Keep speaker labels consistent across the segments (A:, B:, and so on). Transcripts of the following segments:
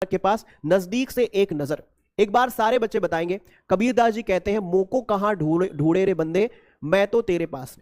A: के पास नजदीक से एक नजर। एक बार सारे बच्चे बताएंगे। कबीरदास जी कहते हैं, मोको कहां ढूंढे रे बंदे, मैं तो तेरे पास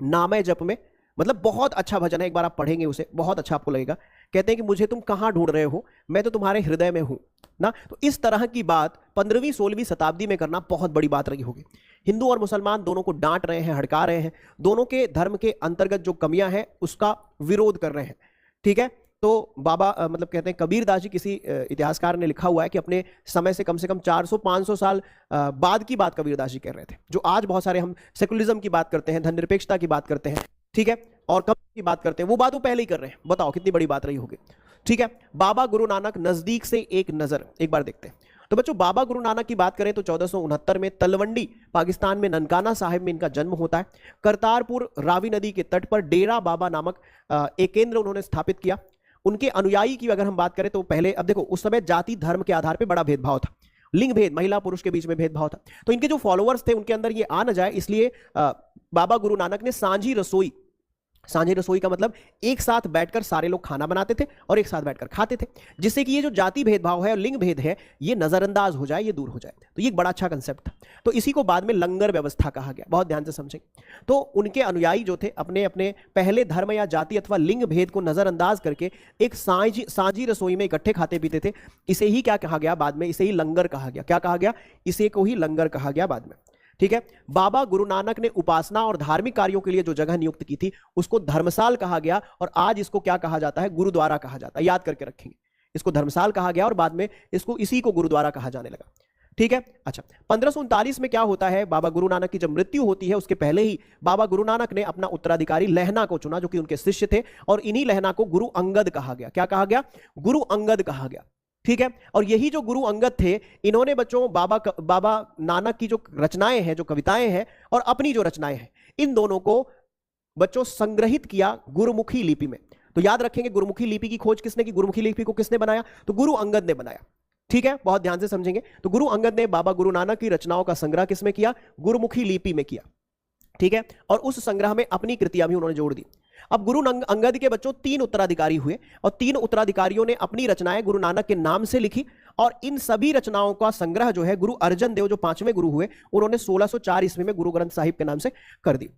A: नामे जप में। मतलब बहुत अच्छा भजन है, एक बार आप पढ़ेंगे उसे, बहुत अच्छा आपको लगेगा। कहते हैं कि मुझे तुम कहां ढूंढ रहे हो, मैं तो तुम्हारे हृदय में हूं ना। तो इस तरह की बात 15वीं 16वीं शताब्दी में करना बहुत बड़ी बात रही होगी। हिंदू और मुसलमान दोनों को डांट रहे हैं, हड़का रहे हैं, दोनों के धर्म के अंतर्गत जो कमियां हैं उसका विरोध कर रहे हैं। ठीक है, तो बाबा मतलब कहते हैं, कबीरदास जी, किसी इतिहासकार ने लिखा हुआ है कि अपने समय से कम 400-500 साल बाद की बात कबीरदास जी कह रहे थे। जो आज बहुत सारे हम सेकुलरिज्म की बात करते हैं, धर्मनिरपेक्षता की बात करते हैं, ठीक है, और कम की बात करते हैं, वो बात वो पहले ही कर रहे हैं। बताओ कितनी बड़ी बात रही होगी। ठीक है, बाबा गुरु नानक नजदीक से एक नजर, एक बार देखते हैं। तो बच्चों, बाबा गुरु नानक की बात करें तो 1469 में तलवंडी पाकिस्तान में ननकाना साहिब में इनका जन्म होता है। करतारपुर रावी नदी के तट पर डेरा बाबा नामक एक केंद्र उन्होंने स्थापित किया। उनके अनुयायी की अगर हम बात करें तो पहले, अब देखो उस समय जाति धर्म के आधार पर बड़ा भेदभाव था, लिंग भेद, महिला पुरुष के बीच में भेदभाव था। तो इनके जो फॉलोअर्स थे उनके अंदर ये आ न जाए, इसलिए बाबा गुरु नानक ने सांझी रसोई, सांझी रसोई का मतलब एक साथ बैठकर सारे लोग खाना बनाते थे और एक साथ बैठकर खाते थे, जिससे कि ये जो जाति भेदभाव है और लिंग भेद है ये नजरअंदाज हो जाए, ये दूर हो जाए। तो ये एक बड़ा अच्छा कंसेप्ट था। तो इसी को बाद में लंगर व्यवस्था कहा गया। बहुत ध्यान से समझेंगे। तो उनके अनुयायी जो थे अपने अपने पहले धर्म या जाति अथवा लिंग भेद को नजरअंदाज करके एक सांझी रसोई में इकट्ठे खाते पीते थे। इसे ही क्या कहा गया बाद में, इसे ही लंगर कहा गया। क्या कहा गया? इसे को ही लंगर कहा गया बाद में। ठीक है, बाबा गुरु नानक ने उपासना और धार्मिक कार्यों के लिए जो जगह नियुक्त की थी उसको धर्मसाल कहा गया, और आज इसको क्या कहा जाता है? गुरुद्वारा कहा जाता है। याद करके रखेंगे, इसको धर्मसाल कहा गया और बाद में इसको इसी को गुरुद्वारा कहा जाने लगा। ठीक है, अच्छा, 1539 में क्या होता है? बाबा गुरु नानक की जब मृत्यु होती है उसके पहले ही बाबा गुरु नानक ने अपना उत्तराधिकारी लहना को चुना, जो कि उनके शिष्य थे, और इन्हीं लहना को गुरु अंगद कहा गया। क्या कहा गया? गुरु अंगद कहा गया। ठीक है, और यही जो गुरु अंगद थे, इन्होंने बच्चों बाबा नानक की जो रचनाएं हैं, जो कविताएं हैं, और अपनी जो रचनाएं हैं, इन दोनों को बच्चों संग्रहित किया गुरुमुखी लिपि में। तो याद रखेंगे, गुरुमुखी लिपि की खोज किसने की? गुरुमुखी लिपि को किसने बनाया? तो गुरु अंगद ने बनाया। ठीक है, बहुत ध्यान से समझेंगे। तो गुरु अंगद ने बाबा गुरु नानक की रचनाओं का संग्रह किसमें किया? गुरुमुखी लिपि में किया। ठीक है, और उस संग्रह में अपनी कृतियां भी उन्होंने जोड़ दी। अब गुरु अंगद के बच्चों 3 उत्तराधिकारी हुए, और 3 उत्तराधिकारियों ने अपनी रचनाएं गुरु नानक के नाम से लिखी, और इन सभी रचनाओं का संग्रह जो है गुरु अर्जन देव, जो 5वें गुरु हुए, उन्होंने 1604 ईस्वी में गुरु ग्रंथ साहिब के नाम से कर दी।